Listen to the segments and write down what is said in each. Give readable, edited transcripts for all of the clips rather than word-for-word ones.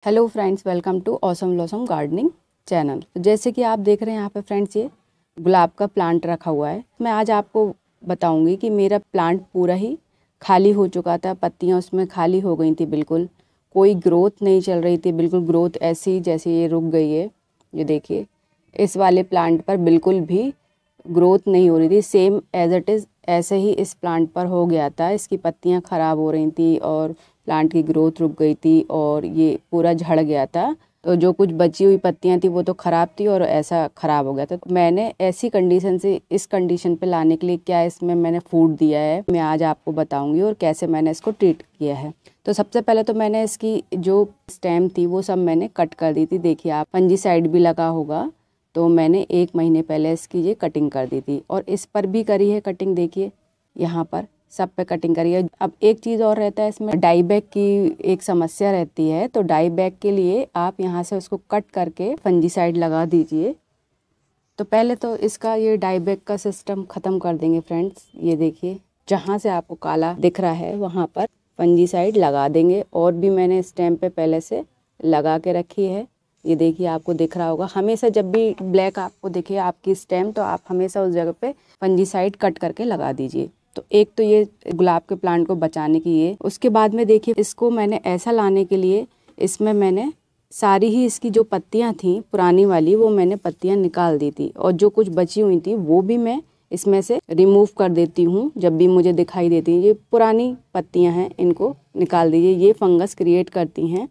Hello friends, welcome to awesome blossom gardening channel. जैसे कि आप देख रहे हैं यहाँ पे फ्रेंड्स, ये गुलाब का प्लांट रखा हुआ है। मैं आज आपको बताऊंगी कि मेरा प्लांट पूरा ही खाली हो चुका था, पत्तियाँ उसमें खाली हो गई थी, बिल्कुल कोई ग्रोथ नहीं चल रही थी, बिल्कुल ग्रोथ ऐसी जैसे ये रुक गई है। ये देखिए, इस वाले प्लांट पर बिल्कुल भी ग्रोथ नहीं हो रही थी, सेम एज इट इज़ ऐसे ही इस प्लांट पर हो गया था। इसकी पत्तियाँ ख़राब हो रही थी और प्लांट की ग्रोथ रुक गई थी और ये पूरा झड़ गया था। तो जो कुछ बची हुई पत्तियां थी वो तो ख़राब थी और ऐसा ख़राब हो गया था। तो मैंने ऐसी कंडीशन से इस कंडीशन पे लाने के लिए क्या इसमें मैंने फूड दिया है, मैं आज आपको बताऊंगी और कैसे मैंने इसको ट्रीट किया है। तो सबसे पहले तो मैंने इसकी जो स्टेम थी वो सब मैंने कट कर दी थी। देखिए, आप फंजीसाइड भी लगा होगा, तो मैंने 1 महीने पहले इसकी ये कटिंग कर दी थी और इस पर भी करी है कटिंग। देखिए, यहाँ पर सब पे कटिंग करी है। अब एक चीज़ और रहता है इसमें, डाई बैक की एक समस्या रहती है। तो डाई बैक के लिए आप यहाँ से उसको कट करके फंजीसाइड लगा दीजिए। तो पहले तो इसका ये डाई बैक का सिस्टम ख़त्म कर देंगे फ्रेंड्स। ये देखिए, जहाँ से आपको काला दिख रहा है वहाँ पर फंजीसाइड लगा देंगे। और भी मैंने स्टेम पे पहले से लगा के रखी है। ये देखिए, आपको दिख रहा होगा। हमेशा जब भी ब्लैक आपको दिखे आपकी स्टेम, तो आप हमेशा उस जगह पे फंजीसाइड कट करके लगा दीजिए। तो एक तो ये गुलाब के प्लांट को बचाने की ये। उसके बाद में देखिए, इसको मैंने ऐसा लाने के लिए इसमें मैंने सारी ही इसकी जो पत्तियां थी पुरानी वाली, वो मैंने पत्तियां निकाल दी थी और जो कुछ बची हुई थी वो भी मैं इसमें से रिमूव कर देती हूँ जब भी मुझे दिखाई देती हैं। ये पुरानी पत्तियां हैं, इनको निकाल दीजिए, ये फंगस क्रिएट करती हैं।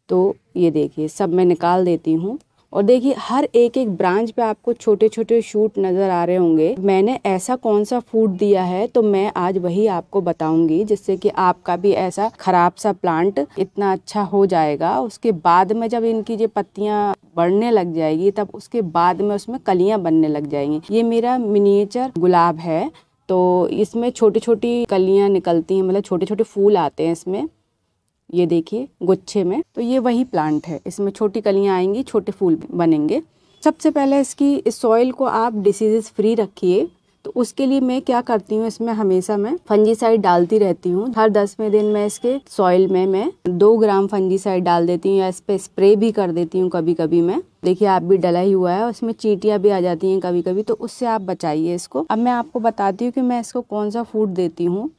तो ये देखिए, सब मैं निकाल देती हूँ। और देखिए, हर एक एक ब्रांच पे आपको छोटे छोटे शूट नज़र आ रहे होंगे। मैंने ऐसा कौन सा फूड दिया है तो मैं आज वही आपको बताऊंगी, जिससे कि आपका भी ऐसा खराब सा प्लांट इतना अच्छा हो जाएगा। उसके बाद में जब इनकी जो पत्तियां बढ़ने लग जाएगी, तब उसके बाद में उसमें कलियां बनने लग जाएंगी। ये मेरा मिनिएचर गुलाब है, तो इसमें छोटी छोटी कलियां निकलती हैं, मतलब छोटे छोटे फूल आते हैं इसमें। ये देखिए गुच्छे में, तो ये वही प्लांट है। इसमें छोटी कलियां आएंगी, छोटे फूल बनेंगे। सबसे पहले इस सॉइल को आप डिसीजेस फ्री रखिए। तो उसके लिए मैं क्या करती हूँ, इसमें हमेशा मैं फंजीसाइड डालती रहती हूँ। हर 10वें दिन में इसके सॉइल में मैं 2 ग्राम फंजीसाइड डाल देती हूँ या इस पे स्प्रे भी कर देती हूँ कभी कभी मैं। देखिए, आप भी डला ही हुआ है, उसमें चींटियाँ भी आ जाती हैं कभी कभी, तो उससे आप बचाइए इसको। अब मैं आपको बताती हूँ कि मैं इसको कौन सा फूड देती हूँ।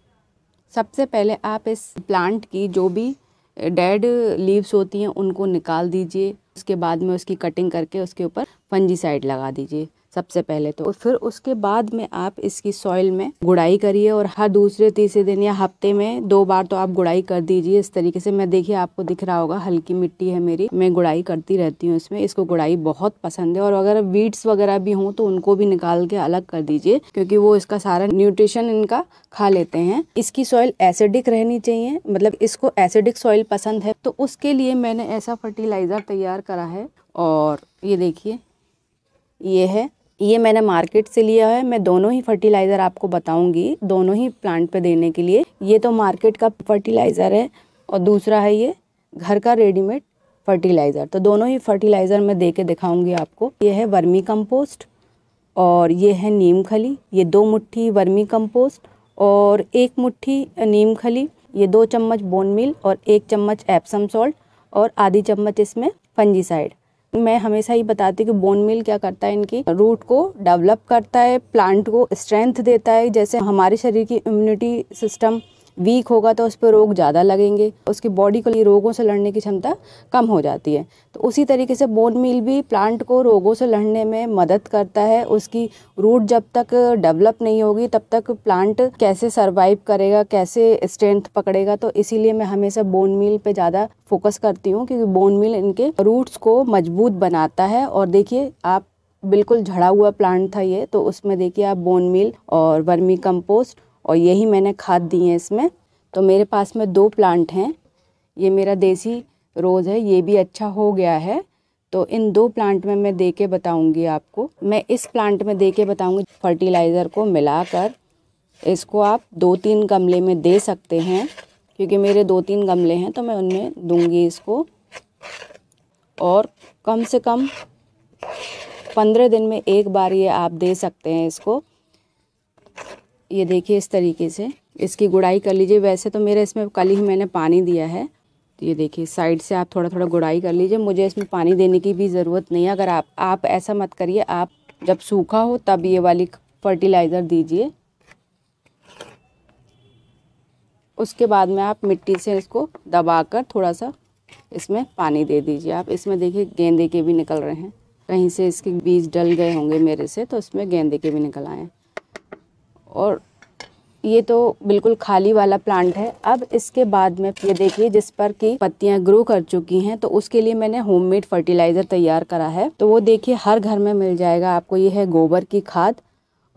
सबसे पहले आप इस प्लांट की जो भी डेड लीव्स होती हैं उनको निकाल दीजिए। उसके बाद में उसकी कटिंग करके उसके ऊपर फंजीसाइड लगा दीजिए सबसे पहले तो। फिर उसके बाद में आप इसकी सॉइल में गुड़ाई करिए और हर दूसरे तीसरे दिन या हफ्ते में 2 बार तो आप गुड़ाई कर दीजिए। इस तरीके से मैं, देखिए आपको दिख रहा होगा, हल्की मिट्टी है मेरी, मैं गुड़ाई करती रहती हूँ इसमें। इसको गुड़ाई बहुत पसंद है। और अगर वीड्स वगैरह भी हों तो उनको भी निकाल के अलग कर दीजिए, क्योंकि वो इसका सारा न्यूट्रिशन इनका खा लेते हैं। इसकी सॉइल एसिडिक रहनी चाहिए, मतलब इसको एसिडिक सॉइल पसंद है, तो उसके लिए मैंने ऐसा फर्टिलाइजर तैयार करा है। और ये देखिए, ये मैंने मार्केट से लिया है। मैं दोनों ही फर्टिलाइज़र आपको बताऊंगी, दोनों ही प्लांट पे देने के लिए। ये तो मार्केट का फर्टिलाइज़र है और दूसरा है ये घर का रेडीमेड फर्टिलाइज़र। तो दोनों ही फर्टिलाइज़र मैं दे के दिखाऊंगी आपको। ये है वर्मी कंपोस्ट और ये है नीम खली। ये 2 मुट्ठी वर्मी कंपोस्ट और 1 मुट्ठी नीम खली, ये 2 चम्मच बोन मील और 1 चम्मच एप्सम सॉल्ट और आधी चम्मच इसमें फंजीसाइड। मैं हमेशा ही बताती हूँ कि बोन मील क्या करता है, इनकी रूट को डेवलप करता है, प्लांट को स्ट्रेंथ देता है। जैसे हमारे शरीर की इम्यूनिटी सिस्टम वीक होगा तो उस पर रोग ज़्यादा लगेंगे, उसकी बॉडी को रोगों से लड़ने की क्षमता कम हो जाती है। तो उसी तरीके से बोन मील भी प्लांट को रोगों से लड़ने में मदद करता है। उसकी रूट जब तक डेवलप नहीं होगी तब तक प्लांट कैसे सरवाइव करेगा, कैसे स्ट्रेंथ पकड़ेगा। तो इसीलिए मैं हमेशा बोन मील पे ज़्यादा फोकस करती हूँ, क्योंकि बोन मील इनके रूट्स को मजबूत बनाता है। और देखिए, आप बिल्कुल झड़ा हुआ प्लांट था ये, तो उसमें देखिए आप बोन मील और वर्मी कंपोस्ट और यही मैंने खाद दी है इसमें। तो मेरे पास में 2 प्लांट हैं। ये मेरा देसी रोज़ है, ये भी अच्छा हो गया है। तो इन 2 प्लांट में मैं दे के बताऊँगी आपको। मैं इस प्लांट में दे के बताऊँगी फर्टिलाइज़र को मिलाकर। इसको आप 2-3 गमले में दे सकते हैं, क्योंकि मेरे 2-3 गमले हैं तो मैं उनमें दूँगी इसको। और कम से कम 15 दिन में 1 बार ये आप दे सकते हैं इसको। ये देखिए, इस तरीके से इसकी गुड़ाई कर लीजिए। वैसे तो मेरे इसमें कल ही मैंने पानी दिया है ये देखिए साइड से आप थोड़ा थोड़ा गुड़ाई कर लीजिए। मुझे इसमें पानी देने की भी ज़रूरत नहीं है। अगर आप ऐसा मत करिए, आप जब सूखा हो तब ये वाली फर्टिलाइज़र दीजिए। उसके बाद में आप मिट्टी से इसको दबाकर थोड़ा सा इसमें पानी दे दीजिए। आप इसमें देखिए गेंदे के भी निकल रहे हैं, कहीं से इसके बीज डल गए होंगे मेरे से, तो इसमें गेंदे के भी निकल आए हैं। और ये तो बिल्कुल खाली वाला प्लांट है। अब इसके बाद में ये देखिए जिस पर की पत्तियां ग्रो कर चुकी हैं, तो उसके लिए मैंने होममेड फर्टिलाइज़र तैयार करा है। तो वो देखिए हर घर में मिल जाएगा आपको। ये है गोबर की खाद,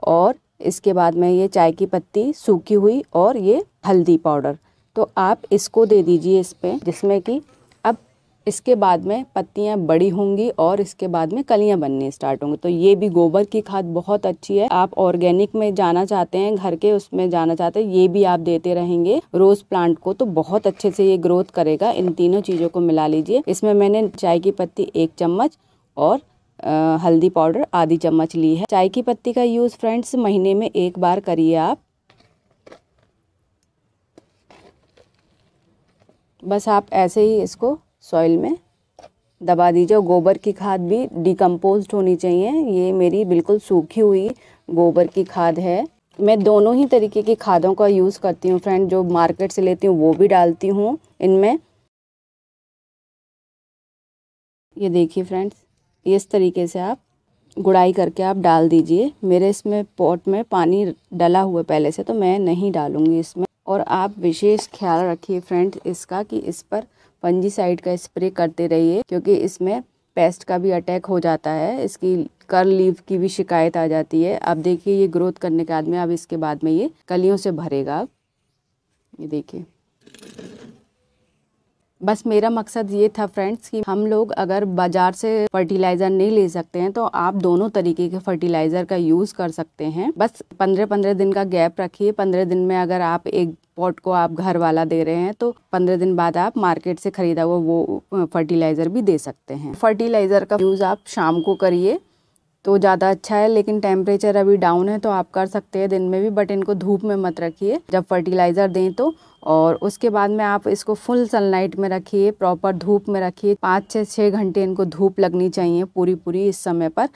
और इसके बाद में ये चाय की पत्ती सूखी हुई, और ये हल्दी पाउडर। तो आप इसको दे दीजिए इस पे, जिसमें कि अब इसके बाद में पत्तियां बड़ी होंगी और इसके बाद में कलियां बनने स्टार्ट होंगी। तो ये भी गोबर की खाद बहुत अच्छी है। आप ऑर्गेनिक में जाना चाहते हैं, घर के उसमें जाना चाहते हैं, ये भी आप देते रहेंगे रोज प्लांट को, तो बहुत अच्छे से ये ग्रोथ करेगा। इन तीनों चीज़ों को मिला लीजिए। इसमें मैंने चाय की पत्ती 1 चम्मच और हल्दी पाउडर आधी चम्मच ली है। चाय की पत्ती का यूज़ फ्रेंड्स महीने में 1 बार करिए आप। बस आप ऐसे ही इसको सॉइल में दबा दीजिए। गोबर की खाद भी डिकम्पोज्ड होनी चाहिए। ये मेरी बिल्कुल सूखी हुई गोबर की खाद है। मैं दोनों ही तरीके की खादों का यूज़ करती हूँ फ्रेंड। जो मार्केट से लेती हूँ वो भी डालती हूँ इनमें। ये देखिए फ्रेंड्स, इस तरीके से आप गुड़ाई करके आप डाल दीजिए। मेरे इसमें पॉट में पानी डला हुआ पहले से, तो मैं नहीं डालूँगी इसमें। और आप विशेष ख्याल रखिए फ्रेंड्स इसका, कि इस पर फंजीसाइड का स्प्रे करते रहिए, क्योंकि इसमें पेस्ट का भी अटैक हो जाता है। इसकी कर्ल लीफ की भी शिकायत आ जाती है। अब देखिए ये ग्रोथ करने के बाद में, अब इसके बाद में ये कलियों से भरेगा। ये देखिए, बस मेरा मकसद ये था फ्रेंड्स कि हम लोग अगर बाजार से फर्टिलाइज़र नहीं ले सकते हैं, तो आप दोनों तरीके के फर्टिलाइज़र का यूज़ कर सकते हैं। बस 15-15 दिन का गैप रखिए। 15 दिन में अगर आप एक पॉट को आप घर वाला दे रहे हैं, तो 15 दिन बाद आप मार्केट से खरीदा हुआ वो फर्टिलाइज़र भी दे सकते हैं। फर्टिलाइज़र का यूज़ आप शाम को करिए तो ज़्यादा अच्छा है, लेकिन टेम्परेचर अभी डाउन है तो आप कर सकते हैं दिन में भी, बट इनको धूप में मत रखिए जब फर्टिलाइज़र दें तो। और उसके बाद में आप इसको फुल सनलाइट में रखिए, प्रॉपर धूप में रखिए। 5 से 6 घंटे इनको धूप लगनी चाहिए पूरी इस समय पर।